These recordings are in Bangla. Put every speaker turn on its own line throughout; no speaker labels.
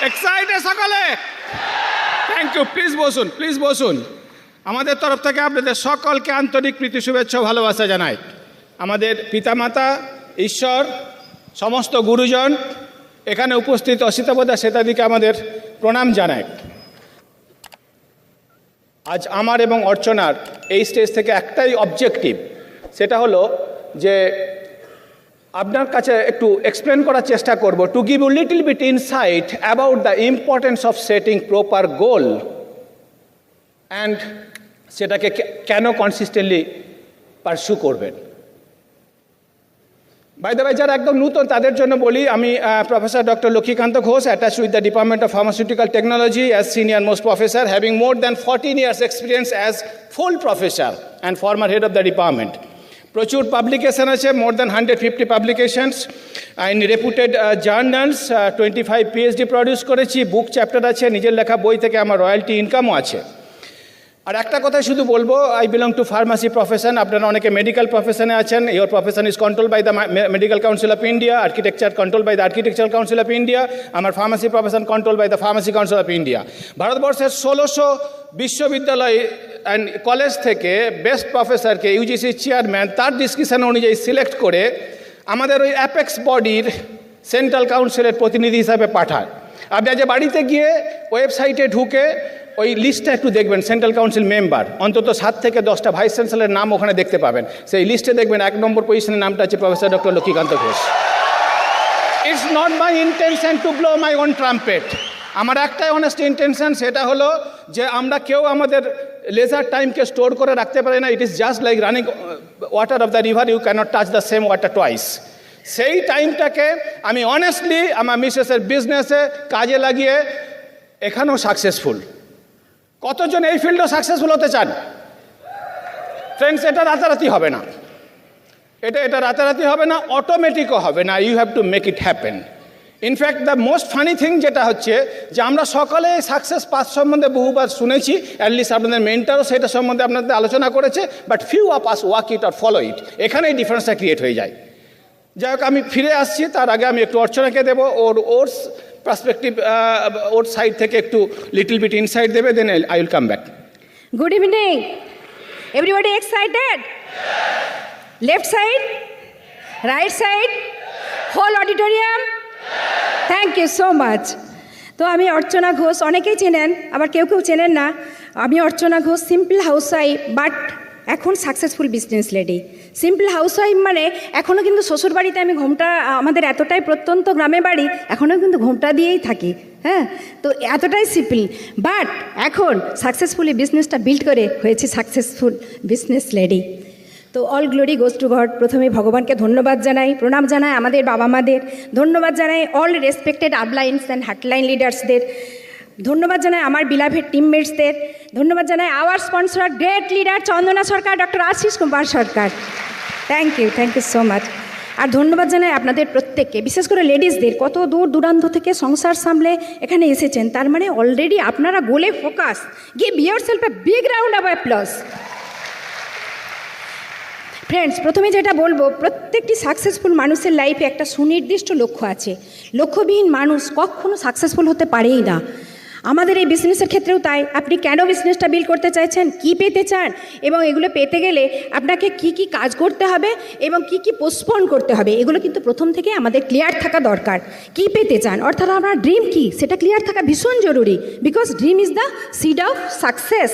এক্সাইটেড সকলে? Thank you. প্লিজ বসুন, প্লিজ বসুন। আমাদের তরফ থেকে আপনাদের সকলকে আন্তরিক প্রীতি শুভেচ্ছা ও ভালোবাসা জানাই। আমাদের পিতামাতা, ঈশ্বর, সমস্ত গুরুজন, এখানে উপস্থিত অসিতাবদা শ্বেতাদিকে আমাদের প্রণাম জানাই। আজ আমার এবং অর্চনার এই স্টেজ থেকে একটাই অবজেক্টিভ, সেটা হলো যে আপনার কাছে একটু এক্সপ্লেন করার চেষ্টা করব, to give you little bit insight about the importance of setting proper goal and সেটাকে কেন কনসিস্টেন্টলি পারস্যু করবেন। বাই দ্য ওয়ে, যারা একদম নতুন তাদের জন্য বলি, আমি professor doctor Lakshmikanta Ghosh, attach with the department of pharmaceutical technology as senior most professor, having more than 14 years experience as full professor and former head of the department. প্রচুর পাবলিকেশন আছে, more than 150 publications in reputed journals, 25 PhD produce করেছি, বুক চ্যাপ্টার আছে, নিজের লেখা বই থেকে আমার রয়্যালটি ইনকামও আছে। আর একটা কথা শুধু বলবো, I belong to pharmacy profession. আপনারা অনেকে মেডিকেল প্রফেশনে আছেন, your profession is control by the medical council of India, architecture control by the architectural council of India, আমার pharmacy profession control by the pharmacy council of India. ভারতবর্ষের 1600 বিশ্ববিদ্যালয় অ্যান্ড কলেজ থেকে বেস্ট প্রফেসরকে ইউজিসি চেয়ারম্যান তার ডিসক্রিপশন অনুযায়ী সিলেক্ট করে আমাদের ওই অ্যাপেক্স বডির সেন্ট্রাল কাউন্সিলের প্রতিনিধি হিসাবে পাঠায়। আপনি আজ বাড়িতে গিয়ে ওয়েবসাইটে ঢুকে ওই লিস্টটা একটু দেখবেন, সেন্ট্রাল কাউন্সিল মেম্বার অন্তত 7 থেকে 10টা ভাইস চ্যান্সেলরের নাম ওখানে দেখতে পাবেন। সেই লিস্টে দেখবেন 1 নম্বর পজিশনের নামটা আছে professor doctor Lakshmikanta Ghosh. It's not my intention to blow my own trumpet. আমার একটাই অনেস্ট ইন্টেনশন, সেটা হলো যে আমরা কেউ আমাদের লেজার টাইমকে স্টোর করে রাখতে পারি না। It is just like running water of the river, you cannot touch the same water twice. সেই টাইমটাকে আমি অনেস্টলি আমার মিসেসের বিজনেসে কাজে লাগিয়ে এখানেও সাকসেসফুল। কতজন এই ফিল্ডেও সাকসেসফুল হতে চান? ফ্রেন্ডস, এটা রাতারাতি হবে না, এটা রাতারাতি হবে না, অটোমেটিকও হবে না। You have to make it happen. In fact the most funny thing যেটা হচ্ছে যে আমরা সকলে সাকসেস পাথ সম্বন্ধে বহুবার শুনেছি, অ্যাটলিস্ট আপনাদের মেন্টারও সেটা সম্বন্ধে আপনাদের আলোচনা করেছে, but few of us walk it or follow ইট। এখানেই ডিফারেন্সটা ক্রিয়েট হয়ে যায়। যাই হোক, আমি ফিরে আসছি, তার আগে আমি একটু অর্চনাকে দেবো, ওর পার্সপেক্টিভ, ওর সাইড থেকে একটু লিটল বিট ইনসাইড দেবে, then I will come back.
Good evening everybody, excited? Left side, right side, whole auditorium, thank you so much. তো আমি অর্চনা ঘোষ, অনেকেই চেনেন, আবার কেউ কেউ চেনেন না। আমি অর্চনা ঘোষ, সিম্পল হাউসওয়াইফ, বাট এখন successful business lady. Simple housewife মানে এখনও কিন্তু শ্বশুরবাড়িতে আমি ঘোমটা, আমাদের এতটাই প্রত্যন্ত গ্রামে বাড়ি, এখনও কিন্তু ঘোমটা দিয়েই থাকি, হ্যাঁ। তো এতটাই সিম্পল, বাট এখন সাকসেসফুলি বিজনেসটা বিল্ড করে হয়েছে সাকসেসফুল বিজনেস লেডি। তো all glory goes to god. প্রথমে ভগবানকে ধন্যবাদ জানাই, প্রণাম জানাই আমাদের বাবা মাদের, ধন্যবাদ জানাই all respected uplines and heartline লিডার্সদের, ধন্যবাদ জানাই আমার বিলাভেড টিমমেটসদের, ধন্যবাদ জানাই our sponsor great leader Chandana Sarkar, doctor Ashis Kumar Sarkar. Thank you so much. আর ধন্যবাদ জানাই আপনাদের প্রত্যেককে, বিশেষ করে লেডিসদের, কত দূর দূরান্ত থেকে সংসার সামলে এখানে এসেছেন, তার মানে অলরেডি আপনারা গোলে focus. Give yourself a big round of applause. Friends, প্রথমে যেটা বলবো, প্রত্যেকটি সাকসেসফুল মানুষের লাইফে একটা সুনির্দিষ্ট লক্ষ্য আছে। লক্ষ্যবিহীন মানুষ কখনো সাকসেসফুল হতে পারেই না। আমাদের এই বিজনেসের ক্ষেত্রেও তাই। আপনি কেন বিজনেসটা বিল্ড করতে চাইছেন, কি পেতে চান, এবং এগুলো পেতে গেলে আপনাকে কি কি কাজ করতে হবে এবং কি কি পোস্টপোন করতে হবে, এগুলো কিন্তু প্রথম থেকে আমাদের ক্লিয়ার থাকা দরকার। কি পেতে চান, অর্থাৎ আপনার ড্রিম কি, সেটা ক্লিয়ার থাকা ভীষণ জরুরি, because dream is the seed of success.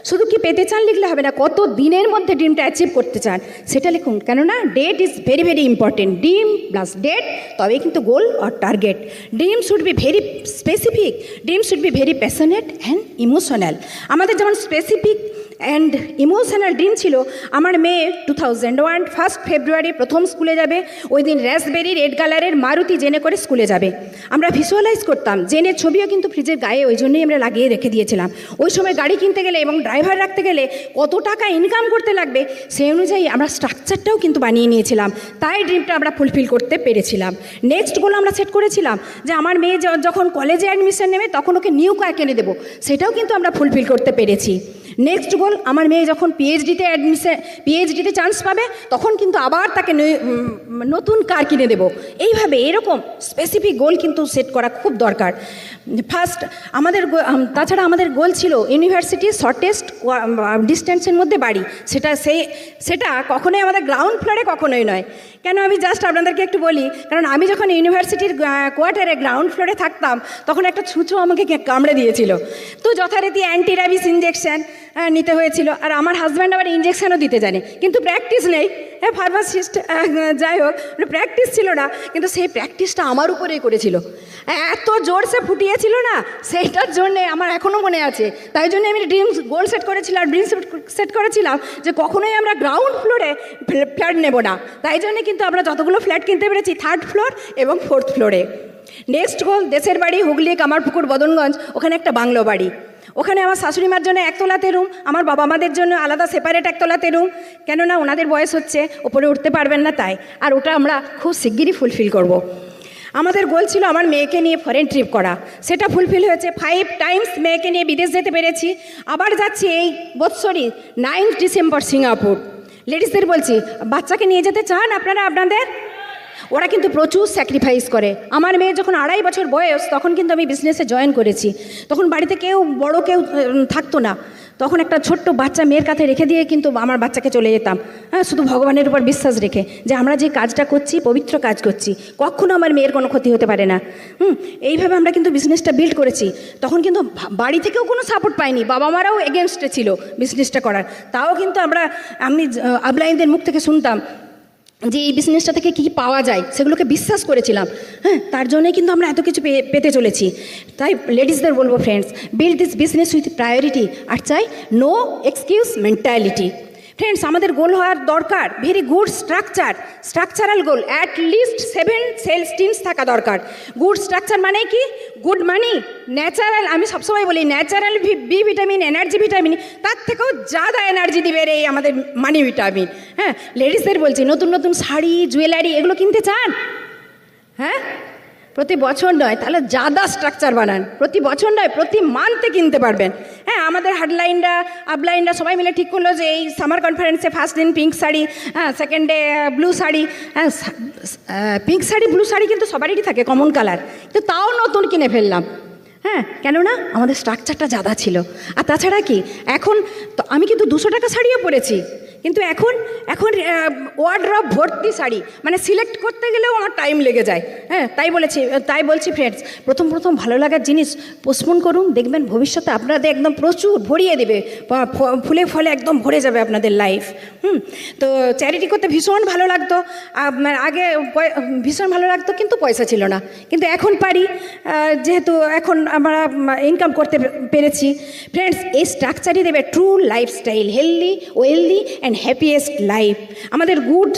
শুধু কি পেতে চান লিখলে হবে না, কত দিনের মধ্যে ড্রিমটা অ্যাচিভ করতে চান সেটা লিখুন, কেননা date is very very important. Dream plus date, তবে কিন্তু goal or target. Dream should be very specific, dream should be very passionate and emotional. আমাদের যেমন স্পেসিফিক অ্যান্ড ইমোশনাল ড্রিম ছিল, আমার মেয়ে 2001 1 ফেব্রুয়ারি প্রথম স্কুলে যাবে, ওই দিন র্যাসবেরি রেড কালারের মারুতি জেনে করে স্কুলে যাবে। আমরা ভিজুয়ালাইজ করতাম, জেনের ছবিও কিন্তু ফ্রিজের গায়ে ওই জন্যই আমরা লাগিয়ে রেখে দিয়েছিলাম। ওই সময় গাড়ি কিনতে গেলে এবং ড্রাইভার রাখতে গেলে কত টাকা ইনকাম করতে লাগবে সেই অনুযায়ী আমরা স্ট্রাকচারটাও কিন্তু বানিয়ে নিয়েছিলাম, তাই ড্রিমটা আমরা ফুলফিল করতে পেরেছিলাম। নেক্সট গোল আমরা সেট করেছিলাম যে আমার মেয়ে যখন কলেজে অ্যাডমিশন নেবে তখন ওকে নিউ কার কিনে দেবো, সেটাও কিন্তু আমরা ফুলফিল করতে পেরেছি। নেক্সট গোল, আমার মেয়ে যখন পিএইচডিতে চান্স পাবে তখন কিন্তু আবার তাকে নতুন কার কিনে দেব। এইভাবে এরকম স্পেসিফিক গোল কিন্তু সেট করা খুব দরকার। ফার্স্ট তাছাড়া আমাদের গোল ছিল ইউনিভার্সিটি শর্টেস্ট ডিস্টেন্সের মধ্যে বাড়ি। সেটা কখনোই আমাদের গ্রাউন্ড ফ্লোরে কখনোই নয়। কেন আমি জাস্ট আপনাদেরকে একটু বলি, কারণ আমি যখন ইউনিভার্সিটির কোয়ার্টারে গ্রাউন্ড ফ্লোরে থাকতাম তখন একটা ছুঁচো আমাকে কামড়ে দিয়েছিল। তো যথারীতি অ্যান্টি র্যাবিস ইঞ্জেকশন নিতে হয়েছিল, আর আমার হাজব্যান্ড আবার ইঞ্জেকশনও দিতে জানে, কিন্তু প্র্যাকটিস নেই। ফার্মাসিস্ট, যাই হোক, প্র্যাকটিস ছিল না, কিন্তু সেই প্র্যাকটিসটা আমার উপরেই করেছিল, এত জোরসে ফুটিয়েছিল না, সেইটার জন্যে আমার এখনও মনে আছে। তাই জন্য আমি গোল সেট করেছিলাম, ড্রিম সেট করেছিলাম যে কখনোই আমরা গ্রাউন্ড ফ্লোরে ফ্ল্যাট নেব না। তাই জন্য কিন্তু আমরা যতগুলো ফ্ল্যাট কিনতে পেরেছি 3rd ফ্লোর এবং 4th ফ্লোরে। নেক্সট গোল, দেশের বাড়ি হুগলি, কামারপুকুর, বদনগঞ্জ, ওখানে একটা বাংলো বাড়ি। ওখানে আমার শাশুড়ি মার জন্য 1 তলাতে রুম, আমার বাবা মাদের জন্য আলাদা সেপারেট 1 তলাতে রুম, কেননা ওনাদের বয়স হচ্ছে, ওপরে উঠতে পারবেন না তাই। আর ওটা আমরা খুব শিগগিরই ফুলফিল করব। আমাদের গোল ছিল আমার মেয়েকে নিয়ে ফরেন ট্রিপ করা, সেটা ফুলফিল হয়েছে। 5 টাইমস মেয়েকে নিয়ে বিদেশ যেতে পেরেছি। আবার যাচ্ছি এই বৎসরই 9 ডিসেম্বর সিঙ্গাপুর। লেডিসদের বলছি, বাচ্চাকে নিয়ে যেতে চান আপনারা আপনাদের? ওরা কিন্তু প্রচুর স্যাক্রিফাইস করে। আমার মেয়ে যখন 2.5 বছর বয়স তখন কিন্তু আমি বিজনেসে জয়েন করেছি। তখন বাড়িতে বড় কেউ থাকতো না, তখন একটা ছোট্ট বাচ্চা মেয়ের কাছে রেখে দিয়ে কিন্তু আমার বাচ্চাকে চলে যেতাম, শুধু ভগবানের উপর বিশ্বাস রেখে যে আমরা যে কাজটা করছি পবিত্র কাজ করছি, কখনো আমার মেয়ের কোনো ক্ষতি হতে পারে না। এইভাবে আমরা কিন্তু বিজনেসটা বিল্ড করেছি। তখন কিন্তু বাড়ি থেকেও কোনো সাপোর্ট পাইনি, বাবা মারাও এগেনস্টে ছিল বিজনেসটা করার। তাও কিন্তু আমি আপলাইনদের মুখ থেকে শুনতাম যে এই বিজনেসটা থেকে কী পাওয়া যায়, সেগুলোকে বিশ্বাস করেছিলাম। তার জন্যই কিন্তু আমরা এত কিছু পেতে চলেছি। তাই লেডিসদের বলবো, friends, build this business with priority, আর চাই নো এক্সকিউজ মেন্টালিটি। ফ্রেন্ডস, আমাদের গোল হওয়ার দরকার very good structural goal, at least 7 sales teams থাকা দরকার। গুড স্ট্রাকচার মানে কি? গুড মানি, ন্যাচারাল, আমি সবসময় বলি natural B vitamin, energy vitamin, তার থেকেও জাদা এনার্জি দিবে রে আমাদের মানি ভিটামিন। লেডিসদের বলছি, নতুন নতুন শাড়ি, জুয়েলারি এগুলো কিনতে চান? প্রতি বছর নয়, তাহলে জাদা স্ট্রাকচার বানান। প্রতি বছর নয়, প্রতি মান্থে কিনতে পারবেন। আমাদের হার্ডলাইনরা আপলাইনরা সবাই মিলে ঠিক করলো যে এই সামার কনফারেন্সে ফার্স্ট দিন পিঙ্ক শাড়ি, সেকেন্ডে blue sari. Pink sari, blue sari কিন্তু সবারই থাকে, কমন কালার, কিন্তু তাও নতুন কিনে ফেললাম। কেননা আমাদের স্ট্রাকচারটা জাদা ছিল। আর তাছাড়া কি, এখন তো আমি কিন্তু 200 টাকা শাড়িও পরেছি, কিন্তু এখন ওয়ার্ড্রব ভর্তি শাড়ি, মানে সিলেক্ট করতে গেলেও আমার টাইম লেগে যায়। তাই বলছি ফ্রেন্ডস, প্রথম ভালো লাগার জিনিস পোস্টপোন করুন, দেখবেন ভবিষ্যতে আপনাদের একদম প্রচুর ভরিয়ে দেবে, ফুলে ফলে একদম ভরে যাবে আপনাদের লাইফ। তো চ্যারিটি করতে ভীষণ ভালো লাগতো, আগে ভীষণ ভালো লাগতো, কিন্তু পয়সা ছিল না। কিন্তু এখন পারি, যেহেতু এখন আমরা ইনকাম করতে পেরেছি। ফ্রেন্ডস, এই স্ট্রাকচারই দেবে true lifestyle, healthy, wealthy and happiest life. আমাদের গুড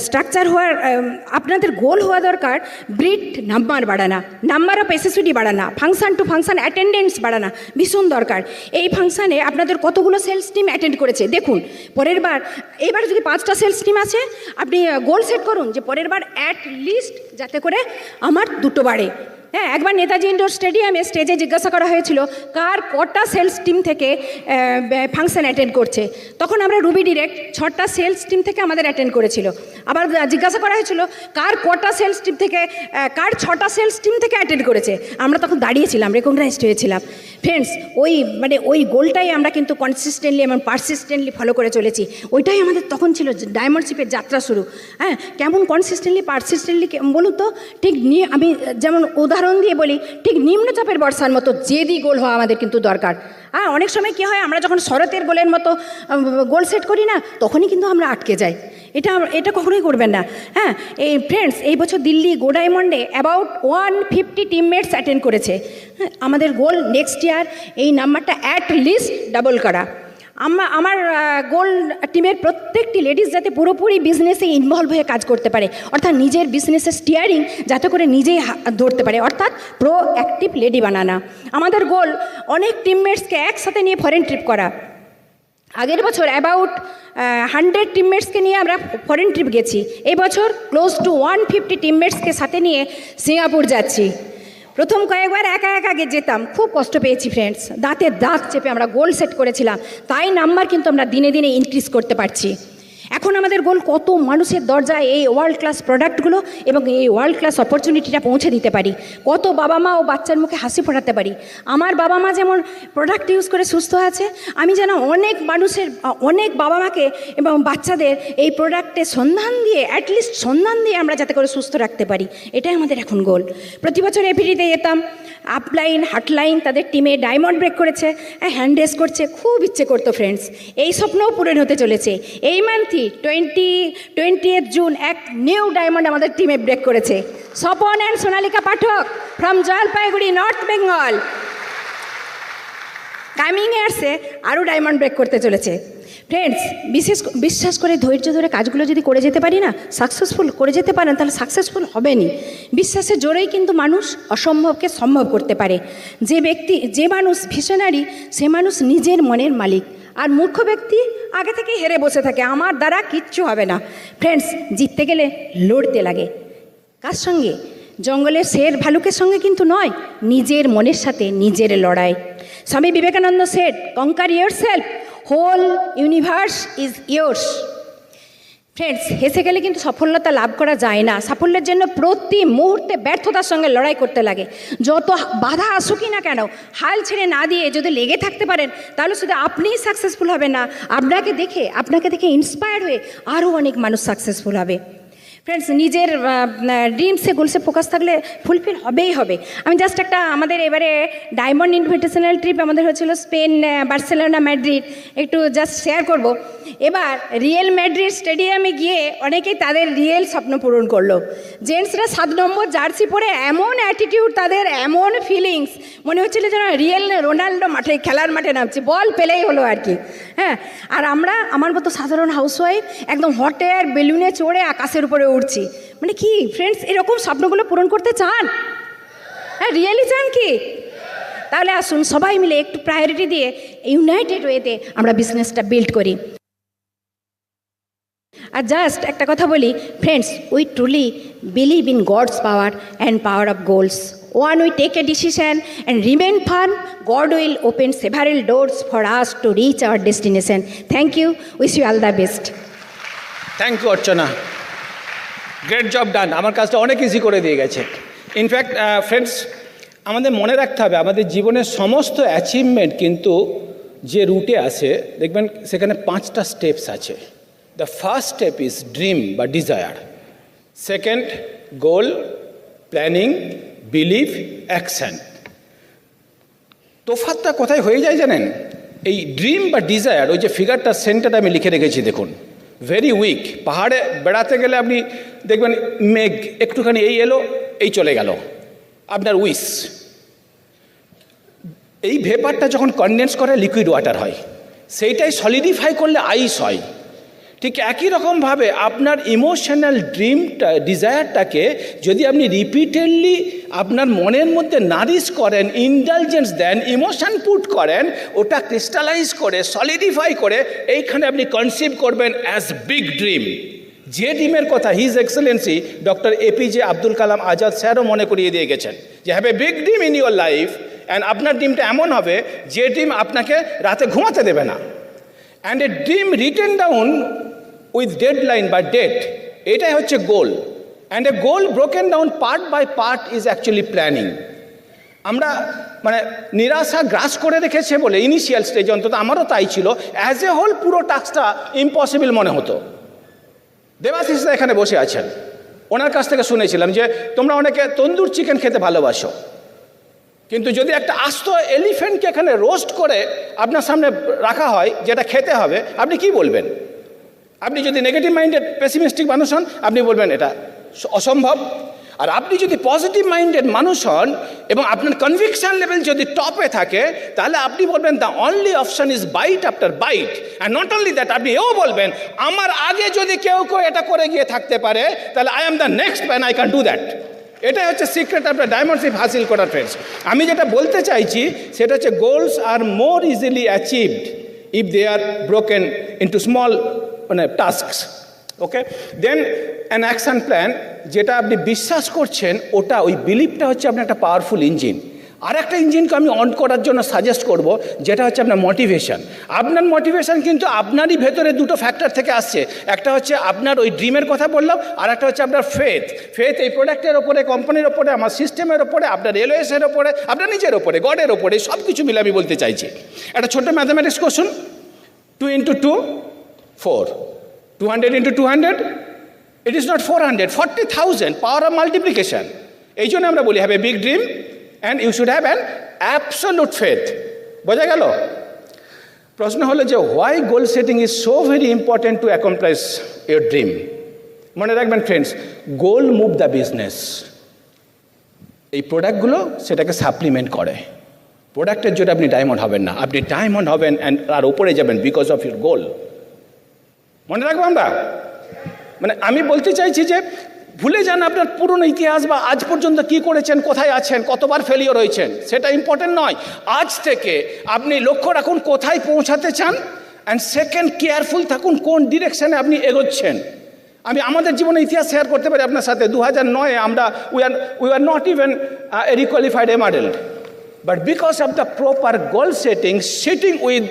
স্ট্রাকচার হওয়ার, আপনাদের গোল হওয়া দরকার ব্রিড নাম্বার বাড়ানা, নাম্বার অফ এসএসডি বাড়ানা, ফাংশন টু ফাংশন অ্যাটেন্ডেন্স বাড়ানা ভীষণ দরকার। এই ফাংশানে আপনাদের কতগুলো সেলস টিম অ্যাটেন্ড করেছে দেখুন। এবার যদি 5টা সেলস টিম আছে, আপনি গোল সেট করুন যে পরের বার অ্যাট লিস্ট যাতে করে আমার 2টো বাড়ে। একবার নেতাজি ইন্ডোর স্টেডিয়ামে স্টেজে জিজ্ঞাসা করা হয়েছিল কার কটা সেলস টিম থেকে ফাংশন অ্যাটেন্ড করছে, তখন আমরা রুবি ডিরেক্ট 6টা সেলস টিম থেকে আমাদের অ্যাটেন্ড করেছিল। আবার জিজ্ঞাসা করা হয়েছিল কার কটা সেলস টিম থেকে, কার 6টা সেলস টিম থেকে অ্যাটেন্ড করেছে, আমরা তখন দাঁড়িয়েছিলাম, রেকগনাইজড হয়েছিলাম। ফ্রেন্ডস, ওই গোলটাই আমরা কিন্তু কনসিস্টেন্টলি এবং পারসিস্টেন্টলি ফলো করে চলেছি। ওইটাই আমাদের তখন ছিল ডায়মন্ডশিপের যাত্রা শুরু। কেমন কনসিস্টেন্টলি পারসিস্টেন্টলি বলুন তো? ঠিক আমি যেমন উদাহরণ দিয়ে বলি, ঠিক নিম্নচাপের বর্ষার মতো জেদি গোল হওয়া আমাদের কিন্তু দরকার। অনেক সময় কী হয়, আমরা যখন শরতের গোলের মতো গোল সেট করি না, তখনই কিন্তু আমরা আটকে যাই। এটা কখনোই করবেন না। এই ফ্রেন্ডস, এই বছর দিল্লি গো ডায়মন্ডে অ্যাবাউট 150 টিমমেটস অ্যাটেন্ড করেছে। আমাদের গোল নেক্সট ইয়ার এই নাম্বারটা অ্যাট লিস্ট ডাবল করা। আমার গোল টিমের প্রত্যেকটি লেডিস যাতে পুরোপুরি বিজনেসে ইনভলভ হয়ে কাজ করতে পারে, অর্থাৎ নিজের বিজনেসের স্টিয়ারিং যাতে করে নিজেই ধরতে পারে, অর্থাৎ প্রো অ্যাক্টিভ লেডি বানানা। আমাদের গোল অনেক টিমমেটসকে একসাথে নিয়ে ফরেন ট্রিপ করা। আগের বছর অ্যাবাউট 100 টিমমেটসকে নিয়ে আমরা ফরেন ট্রিপ গেছি। এই বছর ক্লোজ টু 150 টিমমেটসকে সাথে নিয়ে সিঙ্গাপুর যাচ্ছি। প্রথম কয়েকবার একা একা আগে যেতাম, খুব কষ্ট পেয়েছি ফ্রেন্ডস, দাঁতের দাঁত চেপে আমরা গোল সেট করেছিলাম, তাই নাম্বার কিন্তু আমরা দিনে দিনে ইনক্রিজ করতে পারছি। এখন আমাদের গোল কত মানুষের দরজায় এই ওয়ার্ল্ড ক্লাস প্রোডাক্টগুলো এবং এই ওয়ার্ল্ড ক্লাস অপরচুনিটিটা পৌঁছে দিতে পারি, কত বাবা মা ও বাচ্চার মুখে হাসি ফোটাতে পারি। আমার বাবা মা যেমন প্রোডাক্ট ইউজ করে সুস্থ আছে, আমি যেন অনেক বাবা মাকে এবং বাচ্চাদের এই প্রোডাক্টের সন্ধান দিয়ে, অ্যাটলিস্ট সন্ধান দিয়ে আমরা যাতে করে সুস্থ রাখতে পারি, এটাই আমাদের এখন গোল। প্রতি বছর এপিডিতে যেতাম, আপলাইন হাটলাইন তাদের টিমে ডায়মন্ড ব্রেক করেছে, হ্যান্ড রেস করছে, খুব ইচ্ছে করতো ফ্রেন্ডস। এই স্বপ্নও পূরণ হতে চলেছে। এই মান্থই 20th জুন এক নিউ ডায়মন্ড আমাদের টিমে ব্রেক করেছে, Swapan and Sonalika Pathak from Jalpaiguri, north Bengal. Coming ইয়ার্সে আরও ডায়মন্ড ব্রেক করতে চলেছে। ফ্রেন্ডস, বিশ্বাস করে ধৈর্য ধরে কাজগুলো যদি করে যেতে পারি না, সাকসেসফুল করে যেতে পারেন, তাহলে সাকসেসফুল হবেনই। বিশ্বাসের জোরেই কিন্তু মানুষ অসম্ভবকে সম্ভব করতে পারে। যে মানুষ ভিশনারি, সে মানুষ নিজের মনের মালিক। আর মূর্খ ব্যক্তি আগে থেকেই হেরে বসে থাকে, আমার দ্বারা কিচ্ছু হবে না। ফ্রেন্ডস, জিততে গেলে লড়তে লাগে। কার সঙ্গে? জঙ্গলের শের ভালুকের সঙ্গে কিন্তু নয়, নিজের মনের সাথে নিজের লড়াই। Swami Vivekananda said, conquer yourself, whole universe is yours. Friends, হেসে গেলে কিন্তু সফলতা লাভ করা যায় না। সাফল্যের জন্য প্রতি মুহূর্তে ব্যর্থতার সঙ্গে লড়াই করতে লাগে। যত বাধা আসুকই না কেন, হাল ছেড়ে না দিয়ে যদি লেগে থাকতে পারেন, তাহলে শুধু আপনিই সাকসেসফুল হবেন না, আপনাকে দেখে ইন্সপায়ার হয়ে আরও অনেক মানুষ সাকসেসফুল হবে। ফ্রেন্ডস, নিজের ড্রিমসে গোলসে ফোকাস থাকলে ফুলফিল হবেই হবে। আমি জাস্ট একটা, আমাদের এবারে ডায়মন্ড ইনভিটেশনাল ট্রিপ আমাদের হয়েছিল স্পেন, বার্সেলোনা, ম্যাড্রিড, একটু জাস্ট শেয়ার করব। এবার রিয়েল ম্যাড্রিড স্টেডিয়ামে গিয়ে অনেকেই তাদের রিয়েল স্বপ্ন পূরণ করলো। জেন্টসরা 7 নম্বর জার্সি পরে এমন অ্যাটিটিউড, তাদের এমন ফিলিংস, মনে হচ্ছিল যেন রিয়েল রোনাল্ডো খেলার মাঠে নামছে, বল পেলেই হলো আর কি। হ্যাঁ, আর আমরা আমার মতো সাধারণ হাউসওয়াইফ একদম হট এয়ার বেলুনে চড়ে আকাশের উপরে উঠছি। মানে কি ফ্রেন্ডস, এরকম স্বপ্নগুলো পূরণ করতে চান? হ্যাঁ, রিয়েলি চান কি? তাহলে আসুন সবাই মিলে একটু প্রায়োরিটি দিয়ে ইউনাইটেড ওয়েতে আমরা বিজনেসটা বিল্ড করি। আর জাস্ট একটা কথা বলি friends, we truly believe in God's power and power of goals. When we take a decision and remain firm, God will open several doors for us to reach our destination. Thank you. Wish you all the best.
Thank you Archana, great job done. আমার কাজটা অনেক ইজি করে দিয়ে গেছে। ইনফ্যাক্ট ফ্রেন্ডস, আমাদের মনে রাখতে হবে আমাদের জীবনের সমস্ত অ্যাচিভমেন্ট কিন্তু যে রুটে আসে, দেখবেন সেখানে 5টা স্টেপস আছে। The first step is dream বা desire, second goal, planning, believe, action. তোফাতটা কোথায় হয়ে যায় জানেন? এই ড্রিম বা ডিজায়ার, ওই যে ফিগারটা সেন্টারে আমি লিখে রেখেছি দেখুন, ভেরি উইক। পাহাড়ে বেড়াতে গেলে আপনি দেখবেন মেঘ একটুখানি এই এলো, এই চলে গেল, আপনার উইশ। এই ভেপারটা যখন কনডেন্স করে লিকুইড ওয়াটার হয়, সেইটাই সলিডিফাই করলে আইস হয়। ঠিক একই রকমভাবে আপনার ইমোশনাল ড্রিমটা, ডিজায়ারটাকে যদি আপনি রিপিটেডলি আপনার মনের মধ্যে নারিশ করেন, ইন্ডালজেন্স দেন, ইমোশন পুট করেন, ওটা ক্রিস্টালাইজ করে সলিডিফাই করে এইখানে আপনি কনসিভ করবেন অ্যাজ বিগ ড্রিম। যে ড্রিমের কথা his excellency doctor APJ Abdul Kalam Azad স্যারও মনে করিয়ে দিয়ে গেছেন যে have a big dream in your life, and আপনার ড্রিমটা এমন হবে যে ড্রিম আপনাকে রাতে ঘুমাতে দেবে না। And a dream written down with deadline বা ডেট, এটাই হচ্ছে goal. And a goal broken down part by part is actually planning. আমরা মানে নিরাশা গ্রাস করে রেখেছে বলে ইনিশিয়াল স্টেজ, অন্তত আমারও তাই ছিল, অ্যাজ এ হোল পুরো টাস্কটা ইম্পসিবল মনে হতো। দেবাশিসদা এখানে বসে আছেন, ওনার কাছ থেকে শুনেছিলাম যে তোমরা অনেকে তন্দুর চিকেন খেতে ভালোবাসো, কিন্তু যদি একটা আস্ত এলিফ্যান্টকে এখানে রোস্ট করে আপনার সামনে রাখা হয় যেটা খেতে হবে, আপনি কি বলবেন? আপনি যদি নেগেটিভ মাইন্ডেড পেসিমিস্টিক মানুষ হন, আপনি বলবেন এটা অসম্ভব। আর আপনি যদি পজিটিভ মাইন্ডেড মানুষ হন এবং আপনার কনভিকশন লেভেল যদি টপে থাকে, তাহলে আপনি বলবেন the only option is bite after bite. And not only that, আপনি এও বলবেন আমার আগে যদি কেউ এটা করে গিয়ে থাকতে পারে, তাহলে I am the next man, I can do that. এটাই হচ্ছে সিক্রেট আপনার ডায়মন্ডশিপ হাসিল করার। ফ্রেন্ডস, আমি যেটা বলতে চাইছি সেটা হচ্ছে goals are more easily achieved if they are broken into small tasks. Okay, then an action plan, যেটা আপনি বিশ্বাস করছেন, ওটা ওই বিলিভটা হচ্ছে আপনার একটা পাওয়ারফুল ইঞ্জিন। আর একটা ইঞ্জিনকে আমি অন করার জন্য সাজেস্ট করব, যেটা হচ্ছে আপনার মোটিভেশন। আপনার মোটিভেশন কিন্তু আপনারই ভেতরে দুটো ফ্যাক্টর থেকে আসছে। একটা হচ্ছে আপনার ওই ড্রিমের কথা বললাম, আর একটা হচ্ছে আপনার ফেথ। ফেথ এই প্রোডাক্টের ওপরে, কোম্পানির ওপরে, আমার সিস্টেমের ওপরে, আপনার এলওএসের ওপরে, আপনার নিজের ওপরে, গডের ওপরে, সব কিছু মিলে আমি বলতে চাইছি। একটা ছোট্ট mathematics question, 2 × 2 4, 200 × 200, it is not 400, 40,000, power of multiplication. এই জন্য আমরা বলি have a big dream and you should have an absolute faith. বোঝা গেল? প্রশ্ন হলো যে why goal setting is so very important to accomplish your dream. মনে রাখবেন friends, goal move the business. এই প্রোডাক্টগুলো সেটাকে সাপ্লিমেন্ট করে। প্রোডাক্টের জন্য আপনি ডায়মন্ড হবেন না, আপনি ডায়মন্ড হবেন অ্যান্ড আর উপরে যাবেন বিকজ অফ ইউর গোল। মনে রাখবো আমরা। মানে আমি বলতে চাইছি যে ভুলে যান আপনার পুরনো ইতিহাস বা আজ পর্যন্ত কি করেছেন, কোথায় আছেন, কতবার ফেলিওর হয়েছেন, সেটা ইম্পর্টেন্ট নয়। আজ থেকে আপনি লক্ষ্য রাখুন কোথায় পৌঁছাতে চান, অ্যান্ড সেকেন্ড কেয়ারফুল থাকুন কোন ডিরেকশনে আপনি এগোচ্ছেন। আমি আমাদের জীবনে ইতিহাস শেয়ার করতে পারি আপনার সাথে। 2009-এ আমরা we are not even a requalified emerald, but because of the proper goal setting, sitting with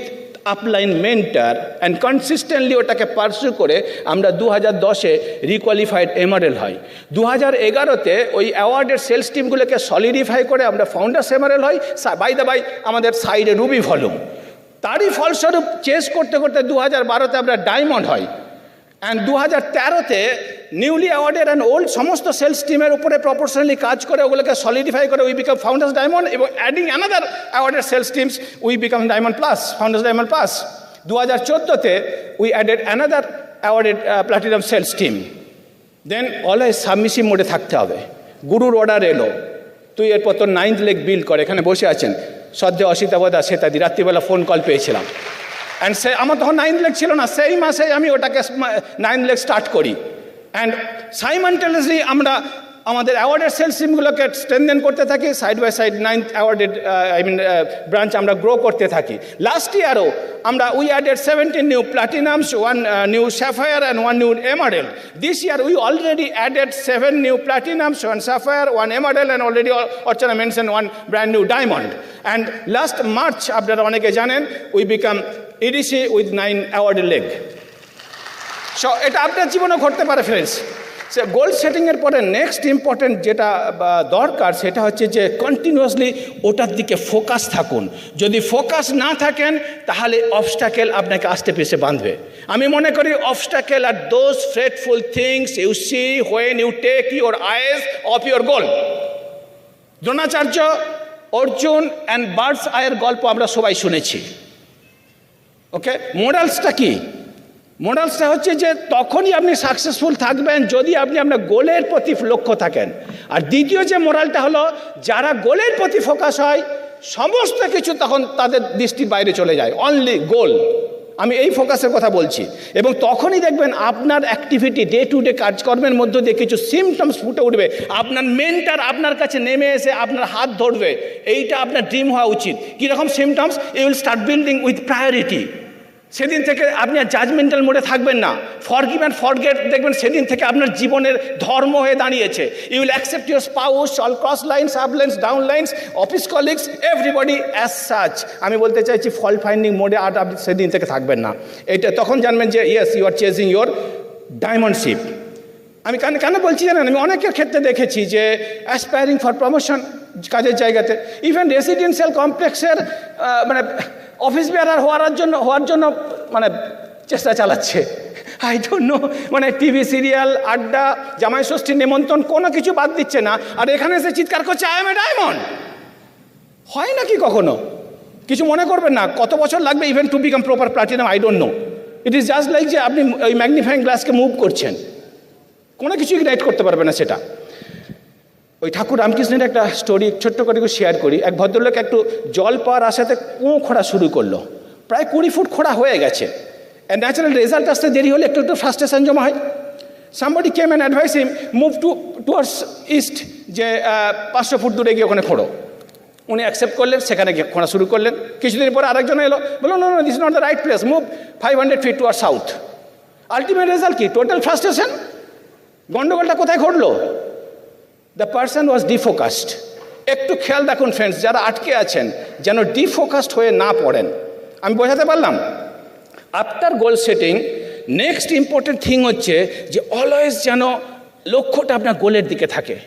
upline mentor and consistently ওটাকে পারসু করে আমরা 2010-এ রিকোয়ালিফাইড এমারেল্ড হয়। 2011-তে ওই অ্যাওয়ার্ডের সেলস টিমগুলোকে সলিডিফাই করে আমরা ফাউন্ডার্স এমারেল্ড হই। বাই দ্য বাই আমাদের সাইডে রুবি ভলিউম। তারই ফলস্বরূপ চেস করতে করতে 2012-তে আমরা ডায়মন্ড হই। অ্যান্ড 2013-তে নিউলি অ্যাওয়ার্ডেড অ্যান্ড ওল্ড সমস্ত সেলস টিমের উপরে প্রপোর্শনালি কাজ করে ওগুলোকে সলিডিফাই করে উই বিকাম ফাউন্ডার্স ডায়মন্ড, এবং adding another awarded sales teams we become diamond plus, founders diamond plus. 2014-তে we added another awarded platinum sales team. Then always submissive mode থাকতে হবে। গুরুর অর্ডার এলো, তুই এরপর তোর 9th লেগ বিল্ড করে, এখানে বসে আছেন সদ্য অসিতাবদা সেতাদি, রাত্রিবেলা ফোন কল পেয়েছিলাম। অ্যান্ড সে আমার তখন 9th লেগ ছিল না, সেই মাসে আমি ওটাকে 9th লেগ স্টার্ট করি। অ্যান্ড সাইমালটেনিয়াসলি আমরা আমাদের অ্যাওয়ার্ডেড সেলস টিমগুলোকে স্ট্রেনথেন করতে থাকি, side by side 9th awarded branch আমরা গ্রো করতে থাকি। লাস্ট ইয়ারও আমরা we added 17 new platinums, 1 new sapphire and 1 new emerald. This year we already added 7 new platinums, 1 sapphire, 1 emerald, and already Archana mention 1 brand new diamond. And last March আপনারা অনেকে জানেন we become EDC with 9 awarded leg. So এটা আপনার জীবনেও ঘটতে পারে ফ্রেন্ডস। সে গোল সেটিংয়ের পরে নেক্সট ইম্পর্টেন্ট যেটা দরকার সেটা হচ্ছে যে কন্টিনিউয়াসলি ওটার দিকে ফোকাস থাকুন। যদি ফোকাস না থাকেন তাহলে অবস্টাকেল আপনাকে আস্তে পিছে বাঁধবে। আমি মনে করি obstacle are those fretful things you see when you take your eyes off your goal. Dronacharya, Arjun and birds আয়ের গল্প আমরা সবাই শুনেছি। ওকে, মোরালসটা কি? মোরালসটা হচ্ছে যে তখনই আপনি সাকসেসফুল থাকবেন যদি আপনি আপনার গোলের প্রতি লক্ষ্য থাকেন। আর দ্বিতীয় যে মোরালটা হলো, যারা গোলের প্রতি ফোকাস হয় সমস্ত কিছু তখন তাদের দৃষ্টির বাইরে চলে যায়, অনলি গোল। আমি এই ফোকাসের কথা বলছি। এবং তখনই দেখবেন আপনার অ্যাক্টিভিটি, ডে টু ডে কাজকর্মের মধ্য দিয়ে কিছু সিমটমস ফুটে উঠবে। আপনার মেন্টার আপনার কাছে নেমে এসে আপনার হাত ধরবে, এইটা আপনার ড্রিম হওয়া উচিত। কীরকম symptoms? You will start building with priority. সেদিন থেকে আপনি আর জাজমেন্টাল মোডে থাকবেন না। ফরগিভ অ্যান্ড ফরগেট দেখবেন সেদিন থেকে আপনার জীবনের ধর্ম হয়ে দাঁড়িয়েছে। You will accept your spouse, all cross lines, up lines, down lines, office colleagues, everybody as such. আমি বলতে চাইছি ফল ফাইন্ডিং মোডে আর আপনি সেদিন থেকে থাকবেন না। এটা তখন জানবেন যে yes you are chasing your diamondship. আমি কেন বলছি জানেন, আমি অনেকের ক্ষেত্রে দেখেছি যে অ্যাসপায়ারিং ফর প্রমোশন কাজের জায়গাতে, ইভেন রেসিডেন্সিয়াল কমপ্লেক্সের মানে অফিস বেয়ারার হওয়ার জন্য মানে চেষ্টা চালাচ্ছে। আই ডোন্ট নো, মানে টিভি সিরিয়াল, আড্ডা, জামাই ষষ্ঠীর নিমন্ত্রণ কোনো কিছু বাদ দিচ্ছে না, আর এখানে এসে চিৎকার করছে আই এম এ ডায়মন্ড। হয় নাকি কখনো? কিছু মনে করবেন না, কত বছর লাগবে even to become proper platinum I don't know. It is just like যে আপনি ওই ম্যাগনিফাইং গ্লাসকে মুভ করছেন, কোনো কিছু ইগনাইট করতে পারবে না সেটা। ওই ঠাকুর রামকৃষ্ণের একটা স্টোরি ছোট্ট করে শেয়ার করি। এক ভদ্রলোক একটু জল পাওয়ার আশাতে কুঁয়ো খোঁড়া শুরু করলো, প্রায় 20 ফুট খোঁড়া হয়ে গেছে। অ্যান্ড ন্যাচারাল রেজাল্ট আসতে দেরি হলে একটু ফ্রাস্ট্রেশন জমা হয়। Somebody came and advice him move towards east, যে 500 ফুট দূরে গিয়ে ওখানে খোঁড়ো। উনি অ্যাকসেপ্ট করলেন, সেখানে গিয়ে খোঁড়া শুরু করলেন। কিছুদিন পরে আরেকজন এলো, বললো no no this is not the right place, move 500 feet toward south. Ultimate result কি? Total frustration. গন্ডগোলটা কোথায় ঘটলো? The person was defocused. একটু খেয়াল রাখুন ফ্রেন্ডস, যারা আটকে আছেন যেন ডিফোকাসড হয়ে না পড়েন। আমি বোঝাতে পারলাম? আফটার গোল সেটিং নেক্সট ইম্পর্টেন্ট থিং হচ্ছে যে অলওয়েজ যেন লক্ষ্যটা আপনার গোলের দিকে থাকে।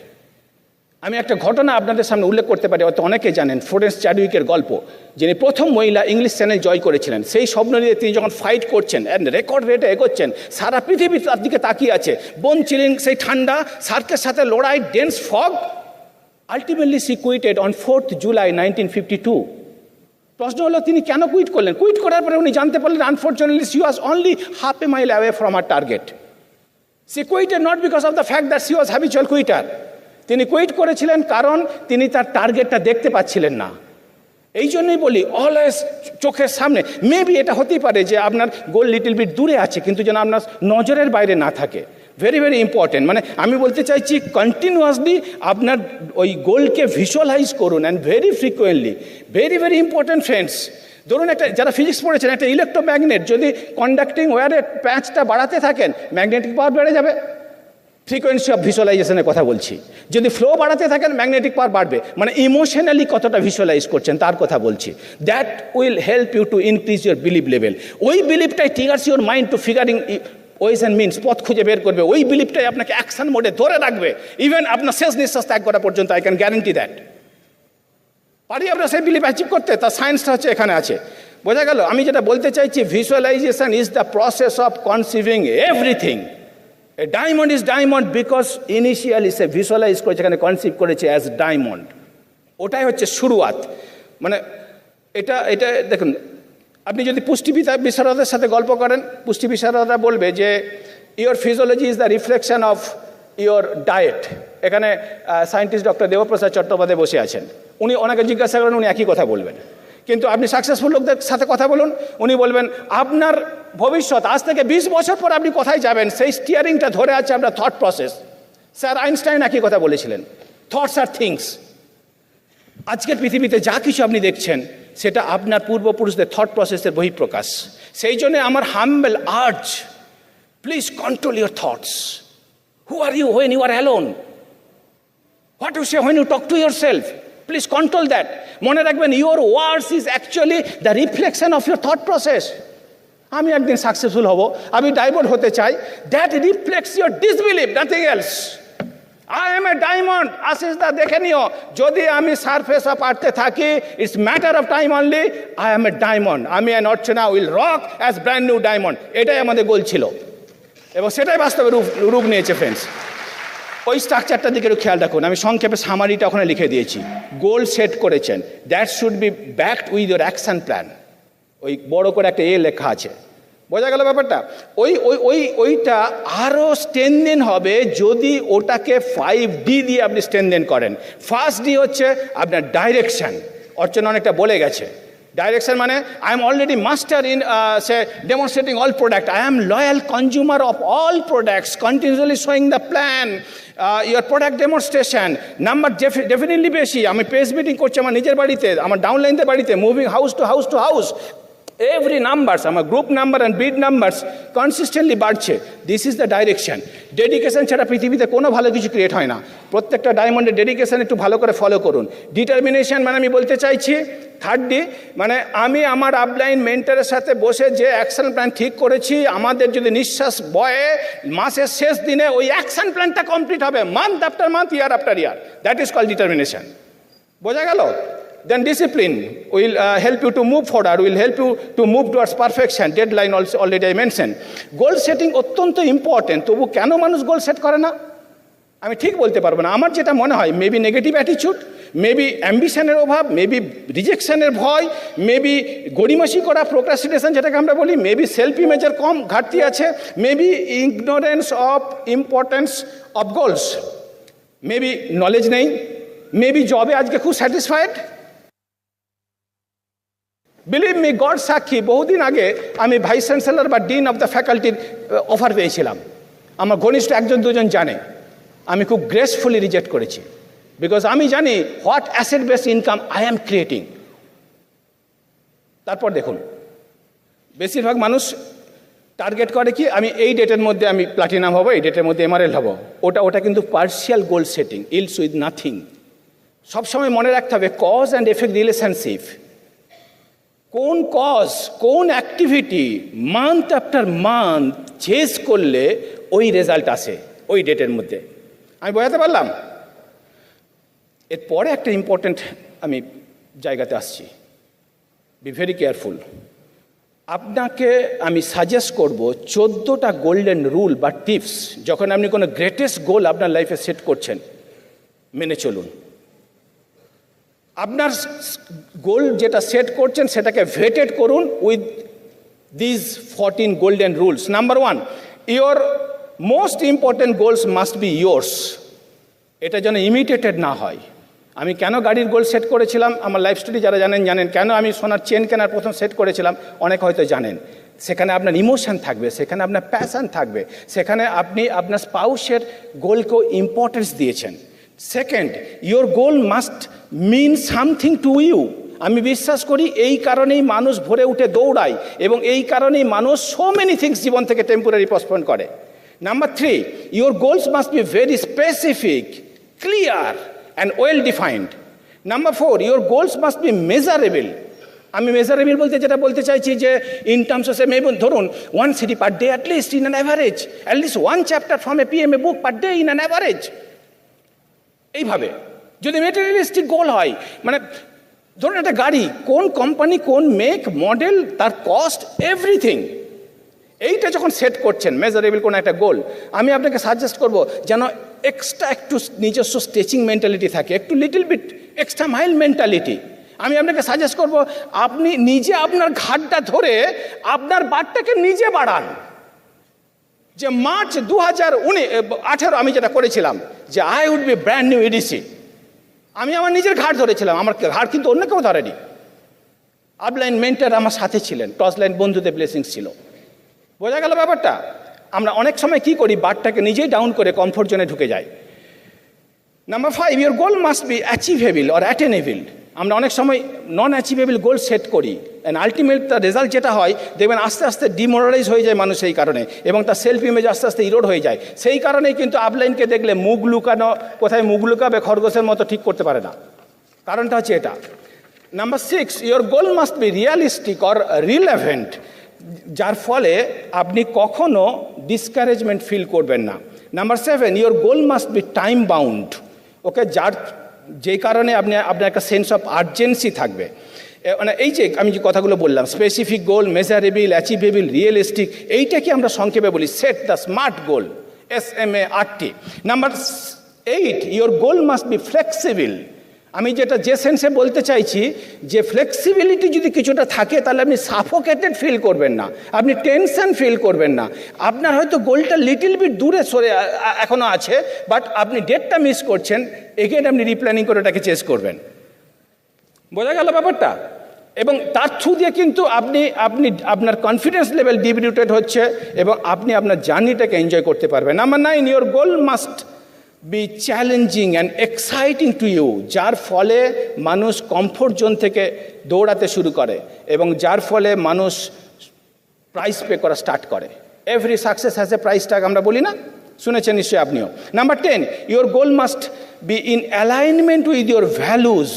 আমি একটা ঘটনা আপনাদের সামনে উল্লেখ করতে পারি, হয়তো অনেকে জানেন, ফ্লোরেন্স চ্যাডউইকের গল্প, যিনি প্রথম মহিলা ইংলিশ চ্যানেল জয় করেছিলেন। সেই স্বপ্ন নিয়ে তিনি যখন ফাইট করছেন অ্যান্ড রেকর্ড রেটে এগোচ্ছেন, সারা পৃথিবী তার দিকে তাকিয়ে আছে, বোন চিলিং সেই ঠান্ডা, সার্কের সাথে লড়াই, dense fog. Ultimately she quitted on 4th July 1952। প্রশ্ন হলো তিনি কেন কুইট করলেন? কুইট করার পরে উনি জানতে পারলেন unfortunately she was only half a mile away from her target. She quitted not because of the fact that she was habitual quitter. তিনি কুইট করেছিলেন কারণ তিনি তার টার্গেটটা দেখতে পাচ্ছিলেন না। এই জন্যই বলি অলওয়েজ চোখের সামনে, মেবি এটা হতেই পারে যে আপনার গোল লিটল বিট দূরে আছে, কিন্তু যেন আপনার নজরের বাইরে না থাকে। Very very important. মানে আমি বলতে চাইছি কন্টিনিউয়াসলি আপনার ওই গোলকে ভিজুয়ালাইজ করুন and very frequently. Very very important friends. ধরুন একটা, যারা ফিজিক্স পড়েছেন, একটা ইলেকট্রোম্যাগনেট যদি কন্ডাক্টিং ওয়্যারের প্যাচটা বাড়াতে থাকেন, ম্যাগনেটিক পাওয়ার বেড়ে যাবে। ফ্রিকোয়েন্সি অফ ভিজুয়ালাইজেশনের কথা বলছি। যদি ফ্লো বাড়াতে থাকেন, ম্যাগনেটিক পাওয়ার বাড়বে। মানে ইমোশনালি কতটা ভিজুয়ালাইজ করছেন তার কথা বলছি। That will help you to increase your believe level. ওই বিলিভটাই triggers your mind to figuring ways and means, পথ খুঁজে বের করবে। ওই বিলিভটাই আপনাকে অ্যাকশন মোডে ধরে রাখবে, ইভেন আপনার শেষ নিঃশ্বাস ত্যাগ করা পর্যন্ত। I can guarantee that. পারি আপনার সেই বিলিভ অ্যাচিভ করতে? তার সায়েন্সটা হচ্ছে এখানে আছে। বোঝা গেল? আমি যেটা বলতে চাইছি, visualization is the process of conceiving everything. A diamond is diamond because initially সে ভিজুয়ালাইজ করেছে, এখানে কনসিভ করেছে অ্যাজ ডায়মন্ড। ওটাই হচ্ছে শুরুয়াত। মানে এটা এটা দেখুন, আপনি যদি পুষ্টি বিশারদের সাথে গল্প করেন, পুষ্টি বিশারদরা বলবে যে your physiology is the reflection of your diet. এখানে সায়েন্টিস্ট ডক্টর দেবপ্রসাদ চট্টোপাধ্যায় বসে আছেন, উনি ওনাকে জিজ্ঞাসা করেন, উনি একই কথা বলবেন। কিন্তু আপনি সাকসেসফুল লোকদের সাথে কথা বলুন, উনি বলবেন আপনার ভবিষ্যৎ আজ থেকে 20 বছর পর আপনি কোথায় যাবেন সেই স্টিয়ারিংটা ধরে আছে আপনার থট প্রসেস। স্যার আইনস্টাইন একই কথা বলেছিলেন, থটস আর থিংস। আজকের পৃথিবীতে যা কিছু আপনি দেখছেন সেটা আপনার পূর্বপুরুষদের থট প্রসেসের বহিঃপ্রকাশ। সেই জন্য আমার humble urge, please control your thoughts. Who are you when you are alone? What you say when you talk to yourself? Please control that. মনে রাখবেন, your words is actually the reflection of your thought process. আমি একদিন সাকসেসফুল হব, আমি ডায়মন্ড হতে চাই, that reflects your disbelief, nothing else. I am a diamond, Ashis দা দেখে নিও, যদি আমি সারফেস অফ আর্থে থাকি, it's matter of time only, I am a diamond. আমি and Archana will rock as brand new diamond. এটাই আমাদের গোল ছিল এবং সেটাই বাস্তবে রূপ নিয়েছে ফ্রেন্ডস। ওই স্ট্রাকচারটার দিকে একটু খেয়াল রাখুন। আমি সংক্ষেপে সামারিটা ওখানে লিখে দিয়েছি। গোল সেট করেছেন, that should be backed with your action plan. ওই বড় করে একটা লেখা আছে, বোঝা গেল ব্যাপারটা? ওইটা আরও স্ট্রেনদেন হবে যদি ওটাকে 5D দিয়ে আপনি স্ট্রেনদেন করেন। ফার্স্ট ডি হচ্ছে আপনার ডাইরেকশন। অর্চনা অনেকটা বলে গেছে। Direction মানে I am already master in say demonstrating all product. I am loyal consumer of all products, continuously showing the plan, your product demonstration. Number definitely বেশি। আমি পেজ মিটিং করছি আমার নিজের বাড়িতে, আমার ডাউনলাইনদের বাড়িতে, moving house to house to house. Every numbers, আমার group number and bid numbers consistently বাড়ছে। This is the direction. Dedication ছাড়া পৃথিবীতে কোনো ভালো কিছু ক্রিয়েট হয় না। প্রত্যেকটা ডায়মন্ডের ডেডিকেশন একটু ভালো করে ফলো করুন। ডিটারমিনেশন মানে আমি বলতে চাইছি, থার্ড মানে আমি আমার আপলাইন মেন্টরের সাথে বসে যে অ্যাকশন প্ল্যান ঠিক করেছি, আমাদের যদি নিঃশ্বাস বয়ে মাসের শেষ দিনে ওই অ্যাকশন প্ল্যানটা কমপ্লিট হবে, month after month, year after year. That is called determination. বোঝা গেল? Then discipline will help you to move forward, will help you to move towards perfection. Deadline also already I mentioned. Goal setting অত্যন্ত ইম্পর্টেন্ট। তবু কেন মানুষ গোল সেট করে না আমি ঠিক বলতে পারবো না। আমার যেটা মনে হয়, মেবি নেগেটিভ অ্যাটিচিউড, মেবি অ্যাম্বিশনের অভাব, মেবি রিজেকশনের ভয়, মেবি গড়িমসি করা, প্রোক্রাস্টিনেশন যেটাকে আমরা বলি, মেবি সেলফ ইমেজের কম ঘাটতি আছে, maybe ignorance of importance of goals, maybe knowledge নেই, মেবি জবে আজকে খুব স্যাটিসফাইড। বিলিভ মি, গড সাক্ষী, বহুদিন আগে আমি ভাইস চ্যান্সেলর বা ডিন অফ দ্য ফ্যাকাল্টির অফার পেয়েছিলাম। আমার ঘনিষ্ঠ একজন দুজন জানে আমি খুব গ্রেসফুলি রিজেক্ট করেছি, বিকজ আমি জানি what asset based income I am creating. তারপর দেখুন, বেশিরভাগ মানুষ টার্গেট করে কি আমি এই ডেটের মধ্যে আমি প্লাটিনাম হব, এই ডেটের মধ্যে এমআরএল হব। ওটা কিন্তু partial goal setting, else with nothing. সবসময় মনে রাখতে হবে কজ অ্যান্ড এফেক্ট রিলেশনশিপ। কোন কজ, কোন activity month after month chase করলে ওই রেজাল্ট আসে ওই ডেটের মধ্যে। আমি বোঝাতে পারলাম? এরপরে একটা ইম্পর্ট্যান্ট আমি জায়গাতে আসছি, বি ভেরি কেয়ারফুল। আপনাকে আমি সাজেস্ট করব 14টা গোল্ডেন রুল বা টিপস যখন আপনি কোনো গ্রেটেস্ট গোল আপনার লাইফে সেট করছেন, মেনে চলুন। আপনার গোল যেটা সেট করছেন সেটাকে ভেটেড করুন with this 14 golden rules. Number 1, your most important goals must be yours. এটা যেন ইমিটেটেড না হয়। আমি কেন গাড়ির গোল সেট করেছিলাম, আমার লাইফ স্টোরি যারা জানেন জানেন। কেন আমি সোনার চেন কেনার প্রথম সেট করেছিলাম, অনেক হয়তো জানেন। সেখানে আপনার ইমোশন থাকবে, সেখানে আপনার প্যাশন থাকবে, সেখানে আপনি আপনার স্পাউসের গোলকেও ইম্পর্টেন্স দিয়েছেন। Second, your goal must mean something to you. আমি বিশ্বাস করি এই কারণেই মানুষ ভোরে উঠে দৌড়ায় এবং এই কারণেই মানুষ সো মেনি থিংস জীবন থেকে টেম্পোরারি পোস্টপোন করে। Number 3, your goals must be very specific, clear and well defined. Number 4, your goals must be measurable. আমি মেজারেবল বলতে যেটা বলতে চাইছি যে ইন টার্মস অফ ধরুন 1 city per day at least in an average, at least 1 chapter from a PMA book per day in an average. এইভাবে যদি মেটেরিয়ালিস্টিক গোল হয়, মানে ধরুন একটা গাড়ি, কোন কোম্পানি, কোন মেক, মডেল, তার কস্ট, এভরিথিং, এইটা যখন সেট করছেন মেজারেবল কোনো একটা গোল, আমি আপনাকে সাজেস্ট করব যেন এক্সট্রা একটু নিজস্ব স্ট্রেচিং মেন্টালিটি থাকে, একটু little bit extra mile mentality. আমি আপনাকে সাজেস্ট করব আপনি নিজে আপনার ঘাটটা ধরে আপনার বারটাকে নিজে বাড়ান। যে মার্চ 2018 আমি যেটা করেছিলাম যে I would be brand new EDC, আমি আমার নিজের ঘাট ধরেছিলাম। আমার ঘাট কিন্তু অন্য কেউ ধরেনি। আপলাইন মেন্টার আমার সাথে ছিলেন, টসলাইন বন্ধুদের ব্লেসিংস ছিল। বোঝা গেল ব্যাপারটা? আমরা অনেক সময় কি করি, বারটাকে নিজেই ডাউন করে কমফোর্ট জোনে ঢুকে যাই। Number 5, your goal must B achievable or attainable. আমরা অনেক সময় নন অ্যাচিভেবল গোল সেট করি, অ্যান্ড আলটিমেট তার রেজাল্ট যেটা হয় দেখবেন আস্তে আস্তে ডিমোরালাইজ হয়ে যায় মানুষ এই কারণে, এবং তার সেলফ ইমেজ আস্তে আস্তে ইরোড হয়ে যায়। সেই কারণেই কিন্তু আপলাইনকে দেখলে মুখ লুকানো, কোথায় মুখ লুকাবে খরগোশের মতো ঠিক করতে পারে না। কারণটা হচ্ছে এটা। Number 6, your goal must be realistic or relevant, যার ফলে আপনি কখনো ডিসকারেজমেন্ট ফিল করবেন না। Number 7, your goal must be time bound. Okay, যে কারণে আপনার একটা সেন্স অফ আর্জেন্সি থাকবে। মানে এই যে আমি যে কথাগুলো বললাম, স্পেসিফিক গোল, মেজারেবল, অ্যাচিভেবল, রিয়েলিস্টিক, এইটাকে আমরা সংক্ষেপে বলি set the smart goal, SMART। Number 8, your goal must B flexible. আমি যেটা যে সেন্সে বলতে চাইছি যে ফ্লেক্সিবিলিটি যদি কিছুটা থাকে তাহলে আপনি সাফোকেটেড ফিল করবেন না, আপনি টেনশন ফিল করবেন না। আপনার হয়তো গোলটা লিটল বিট দূরে সরে এখনও আছে, বাট আপনি ডেটটা মিস করছেন, এগেন আপনি রিপ্ল্যানিং করে ওটাকে চেস করবেন। বোঝা গেল ব্যাপারটা? এবং তার থ্রু দিয়ে কিন্তু আপনি আপনার কনফিডেন্স লেভেল ডিভিউটেড হচ্ছে এবং আপনি আপনার জার্নিটাকে এনজয় করতে পারবেন। Number 9, your goal must be challenging and exciting to you, যার ফলে মানুষ কমফোর্ট জোন থেকে দৌড়াতে শুরু করে এবং যার ফলে মানুষ প্রাইস পে করা স্টার্ট করে। Every success has a price tag, আমরা বলি না? শুনেছেন নিশ্চয়ই আপনিও। Number 10, your goal must be in alignment with your values.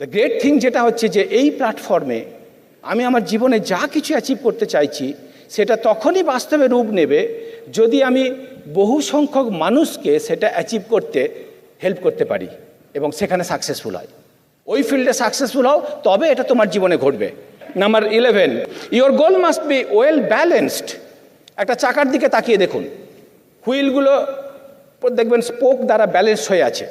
The great thing যেটা হচ্ছে যে এই প্ল্যাটফর্মে আমি আমার জীবনে যা কিছু অ্যাচিভ করতে চাইছি সেটা তখনই বাস্তবে রূপ নেবে যদি আমি বহু সংখ্যক মানুষকে সেটা অ্যাচিভ করতে হেল্প করতে পারি এবং সেখানে সাকসেসফুল হয়। ওই ফিল্ডে সাকসেসফুল হও, তবে এটা তোমার জীবনে ঘটবে। Number 11, your goal must B well balanced. একটা চাকার দিকে তাকিয়ে দেখুন, হুইলগুলো দেখবেন স্পোক দ্বারা ব্যালেন্স হয়ে আছে।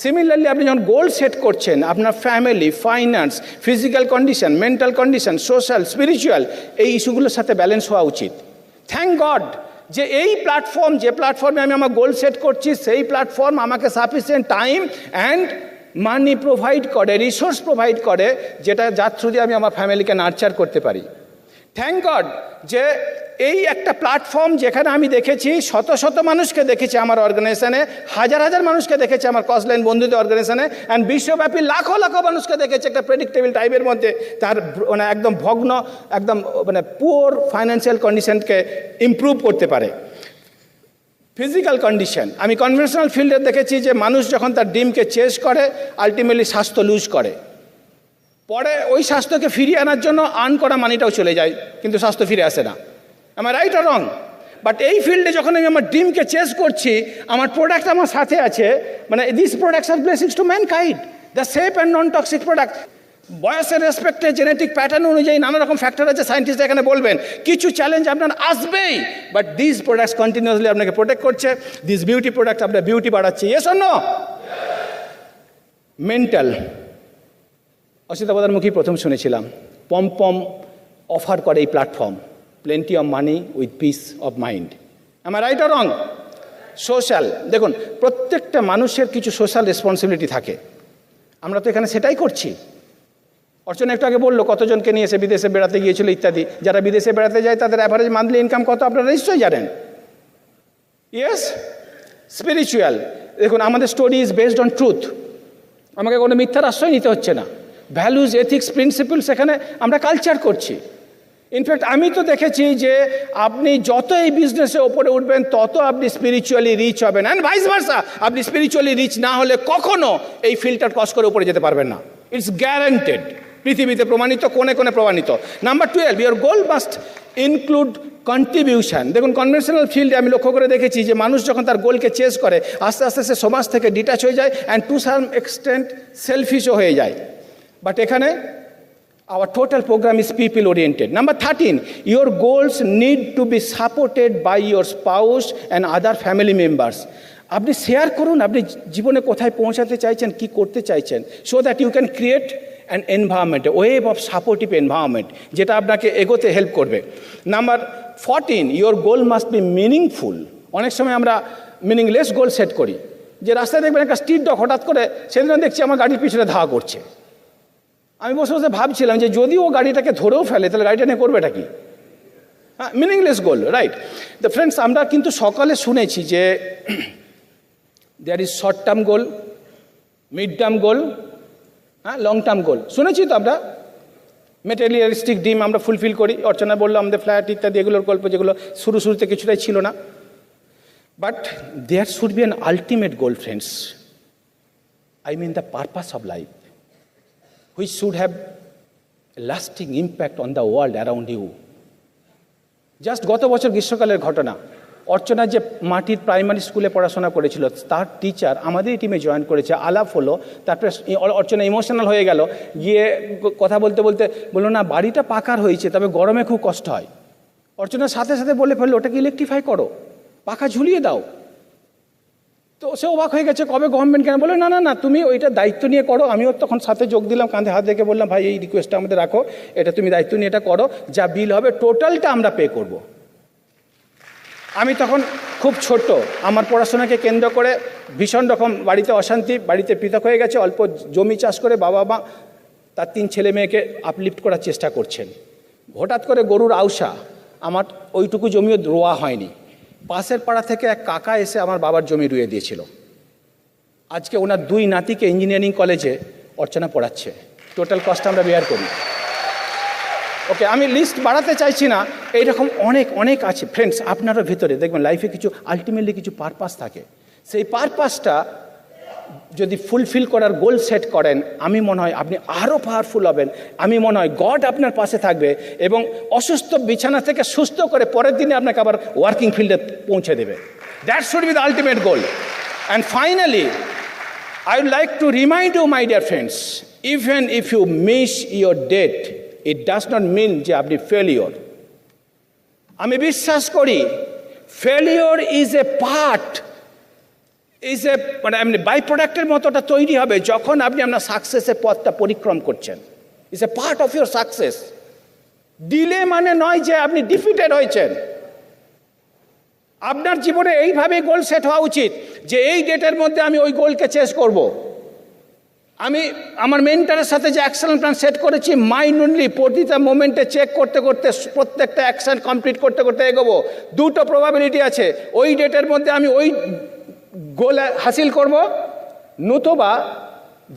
সিমিলারলি আপনি যখন গোল সেট করছেন, আপনার family, finance, physical condition, mental condition, social, spiritual, এই ইস্যুগুলোর সাথে ব্যালেন্স হওয়া উচিত। থ্যাংক গড যে এই প্ল্যাটফর্ম, যে প্ল্যাটফর্মে আমি আমার গোল সেট করছি, সেই প্ল্যাটফর্ম আমাকে sufficient time and money provide করে, রিসোর্স প্রোভাইড করে, যার থ্রু দিয়ে আমি আমার ফ্যামিলিকে নার্চার করতে পারি। থ্যাংক গড যে এই একটা প্ল্যাটফর্ম যেখানে আমি দেখেছি শত শত মানুষকে দেখেছি আমার অর্গানাইজেশনে, হাজার হাজার মানুষকে দেখেছি আমার কজলাইন বন্ধুদের অর্গানাইজেশনে, অ্যান্ড বিশ্বব্যাপী লাখো লাখো মানুষকে দেখেছি একটা প্রেডিক্টেবল টাইপের মধ্যে তার মানে একদম ভগ্ন, একদম মানে পুয়ার ফাইন্যান্সিয়াল কন্ডিশনকে ইমপ্রুভ করতে পারে। ফিজিক্যাল কন্ডিশন, আমি কনভেনশনাল ফিল্ডে দেখেছি যে মানুষ যখন তার ড্রিমকে চেস করে আলটিমেটলি স্বাস্থ্য লুজ করে, পরে ওই স্বাস্থ্যকে ফিরিয়ে আনার জন্য আর্ন করা মানিটাও চলে যায়, কিন্তু স্বাস্থ্য ফিরে আসে না। আমার রাইট আর রং? বাট এই ফিল্ডে যখন আমি আমার ড্রিমকে চেস করছি, আমার প্রোডাক্ট আমার সাথে আছে, মানে this products are blessings to mankind, the safe and non toxic product. বয়সের রেসপেক্টে জেনেটিক প্যাটার্ন অনুযায়ী নানা রকম ফ্যাক্টর আছে, সায়েন্টিস্ট এখানে বলবেন। কিছু চ্যালেঞ্জ আপনার আসবেই, বাট দিস প্রোডাক্টস কন্টিনিউয়াসলি আপনাকে প্রোটেক্ট করছে। দিস বিউটি প্রোডাক্ট আপনার বিউটি বাড়াচ্ছে। Yes or no? মেন্টাল, অসিতা বদার প্রথম শুনেছিলাম পম অফার করে এই platform, plenty of money with peace of mind. আমার রাইট অর রং? সোশ্যাল, দেখুন প্রত্যেকটা মানুষের কিছু সোশ্যাল রেসপন্সিবিলিটি থাকে, আমরা তো এখানে সেটাই করছি। অর্চনা একটু আগে বললো কতজনকে নিয়ে এসে বিদেশে বেড়াতে গিয়েছিল ইত্যাদি। যারা বিদেশে বেড়াতে যায় তাদের অ্যাভারেজ মান্থলি ইনকাম কত আপনারা নিশ্চয়ই জানেন। ইয়েস। স্পিরিচুয়াল, দেখুন আমাদের story is based on truth, আমাকে কোনো মিথ্যার আশ্রয় নিতে হচ্ছে না। ভ্যালুজ, এথিক্স, প্রিন্সিপালস এখানে আমরা কালচার করছি। ইনফ্যাক্ট আমি তো দেখেছি যে আপনি যত এই বিজনেসে ওপরে উঠবেন তত আপনি স্পিরিচুয়ালি রিচ হবেন, অ্যান্ড ভাইস ভার্সা। আপনি স্পিরিচুয়ালি রিচ না হলে কখনো এই ফিল্টার ক্রস করে উপরে যেতে পারবেন না। ইটস গ্যারান্টেড, পৃথিবীতে প্রমাণিত, কোণে কোণে প্রমাণিত। Number 12, your goal must include contribution. দেখুন কনভেনশনাল ফিল্ডে আমি লক্ষ্য করে দেখেছি যে মানুষ যখন তার গোলকে চেস করে আস্তে আস্তে সে সমাজ থেকে ডিটাচ হয়ে যায়, অ্যান্ড টু সাম এক্সটেন্ট সেলফিশও হয়ে যায়। বাট এখানে our total program is people oriented. Number 13, your goals need to be supported by your spouse and other family members. আপনি শেয়ার করুন আপনি জীবনে কোথায় পৌঁছাতে চাইছেন, কি করতে চাইছেন, so that you can create an environment, wave of supportive environment, যেটা আপনাকে এগোতে হেল্প করবে। Number 14, your goal must be meaningful. অনেক সময় আমরা মিনিংলেস গোল সেট করি, যে রাস্তায় দেখবেন একটা স্ট্রিট ডগ হঠাৎ করে সেদিন দেখছি আমার গাড়ির পিছনে ধাওয়া করছে। আমি বসে বসে ভাবছিলাম যে যদি ও গাড়িটাকে ধরেও ফেলে তাহলে গাড়িটা নিয়ে করবেটা কি? হ্যাঁ, meaningless goal, right? The friends, আমরা কিন্তু সকালে শুনেছি যে there is short term goal, mid term goal, হ্যাঁ, লং টার্ম গোল শুনেছি তো আমরা। মেটেরিয়ালিস্টিক ড্রিম আমরা ফুলফিল করি, অর্চনা বললো আমাদের ফ্ল্যাট ইত্যাদি এগুলোর গল্প, যেগুলো শুরুতে কিছুটাই ছিল না। But there should be an ultimate goal friends, I mean the purpose of life, which should have a lasting impact on the world around you. Just গত বছর গ্রীষ্মকালের ঘটনা, অর্চনা যে মাটির প্রাইমারি স্কুলে পড়াশোনা করেছিল তার টিচার আমাদের টিমে জয়েন করেছে। আলাপ হলো, তারপরে অর্চনা ইমোশনাল হয়ে গেল, গিয়ে কথা বলতে বলতে বললো না বাড়িটা পাকার হয়েছে তবে গরমে খুব কষ্ট হয়। অর্চনার সাথে সাথে বলে ফেললো ওটাকে ইলেকট্রিফাই করো, পাখা ঝুলিয়ে দাও। তো সে অবাক হয়ে গেছে, কবে গভর্নমেন্ট কেন? বলে না না না, তুমি ওইটা দায়িত্ব নিয়ে করো। আমিও তখন সাথে যোগ দিলাম, কাঁধে হাত রেখে বললাম ভাই এই রিকোয়েস্টটা আমাদের রাখো, এটা তুমি দায়িত্ব নিয়ে এটা করো, যা বিল হবে টোটালটা আমরা পে করব। আমি তখন খুব ছোট, আমার পড়াশোনাকে কেন্দ্র করে ভীষণ রকম বাড়িতে অশান্তি, বাড়িতে পৃথক হয়ে গেছে, অল্প জমি চাষ করে বাবা মা তার 3 ছেলে মেয়েকে আপলিফ্ট করার চেষ্টা করছেন। হঠাৎ করে গরুর আউসা, আমার ওইটুকু জমিও রোয়া হয়নি, পাশের পাড়া থেকে এক কাকা এসে আমার বাবার জমি রুয়ে দিয়েছিল। আজকে ওনার 2 নাতিকে ইঞ্জিনিয়ারিং কলেজে অর্চনা পড়াচ্ছে, টোটাল কস্ট আমরা বেয়ার করি। ওকে, আমি লিস্ট বাড়াতে চাইছি না, এইরকম অনেক অনেক আছে ফ্রেন্ডস। আপনারও ভিতরে দেখবেন লাইফে কিছু আলটিমেটলি কিছু পারপাস থাকে, সেই পারপাসটা যদি ফুলফিল করার গোল সেট করেন আমি মনে হয় আপনি আরও পাওয়ারফুল হবেন। আমি মনে হয় গড আপনার পাশে থাকবে এবং অসুস্থ বিছানা থেকে সুস্থ করে পরের দিনে আপনাকে আবার ওয়ার্কিং ফিল্ডে পৌঁছে দেবে। That should be the ultimate goal. And finally I would like to remind you, my dear friends, even if you miss your date, it does not mean যে আপনি ফেলিওর। আমি বিশ্বাস করি failure is a part, is a মানে এমনি বাই প্রোডাক্টের মতোটা তৈরি হবে যখন আপনি আপনার সাকসেসের পথটা পরিক্রম করছেন। Is a part of your success. Delay মানে নয় যে আপনি ডিফিটেড হয়েছেন। আপনার জীবনে এইভাবে গোল সেট হওয়া উচিত যে এই ডেটের মধ্যে আমি ওই গোলকে চেস করব। আমি আমার মেন্টারের সাথে যে অ্যাকশন প্ল্যান সেট করেছি মাইন্ডলি প্রতিটা মোমেন্টে চেক করতে করতে প্রত্যেকটা অ্যাকশন কমপ্লিট করতে করতে এগোবো। দুটো প্রবাবিলিটি আছে, ওই ডেটের মধ্যে আমি ওই গোল হাসিল করব, নতুবা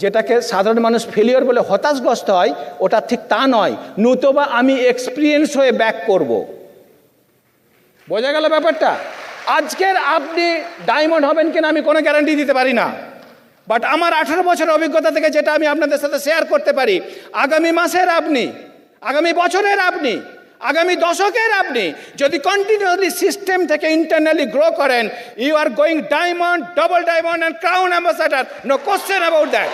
যেটাকে সাধারণ মানুষ ফেলিওর বলে হতাশগ্রস্ত হয়, ওটা ঠিক তা নয়, নতুবা আমি এক্সপিরিয়েন্স হয়ে ব্যাক করব। বোঝা গেল ব্যাপারটা? আজকের আপনি ডায়মন্ড হবেন কিনা আমি কোনো গ্যারান্টি দিতে পারি না, বাট আমার 18 বছরের অভিজ্ঞতা থেকে যেটা আমি আপনাদের সাথে শেয়ার করতে পারি, আগামী মাসের আপনি, আগামী বছরের আপনি, আগামী দশকের আপনি যদি কন্টিনিউয়াসলি সিস্টেম থেকে ইন্টারনালি গ্রো করেন, you are going diamond, double diamond and crown ambassador, no question about that.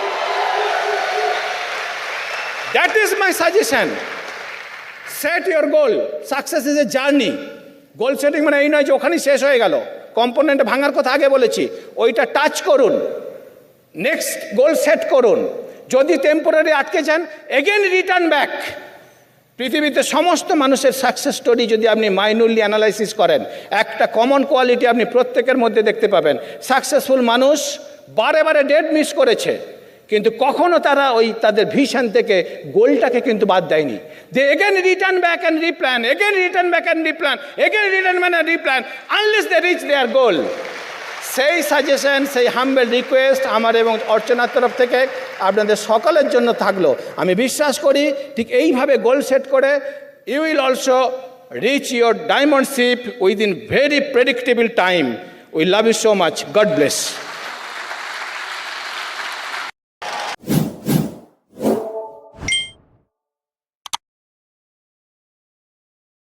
That is my suggestion. Set your goal. Success is a journey. Goal setting মানে এই নয় যে ওখানেই শেষ হয়ে গেল, কম্পোনেন্ট ভাঙার কথা আগে বলেছি, ওইটা টাচ করুন, নেক্সট গোল সেট করুন। যদি টেম্পোরারি আটকে যান, এগেন রিটার্ন ব্যাক। পৃথিবীতে সমস্ত মানুষের সাকসেস স্টোরি যদি আপনি মাইনুরলি অ্যানালাইসিস করেন, একটা কমন কোয়ালিটি আপনি প্রত্যেকের মধ্যে দেখতে পাবেন। সাকসেসফুল মানুষ বারে বারে ডেট মিস করেছে, কিন্তু কখনো তারা ওই তাদের ভিশন থেকে গোলটাকে কিন্তু বাদ দেয়নি। They again return back and replan, again return back and replan, again return back and replan, unless they reach their goal. সেই সাজেশন, সেই হাম্বেল রিকোয়েস্ট আমার এবং অর্চনার তরফ থেকে আপনাদের সকলের জন্য থাকলো। আমি বিশ্বাস করি ঠিক এইভাবে গোল সেট করে you will also reach your diamond ship within very predictable time. We love you so much. God bless.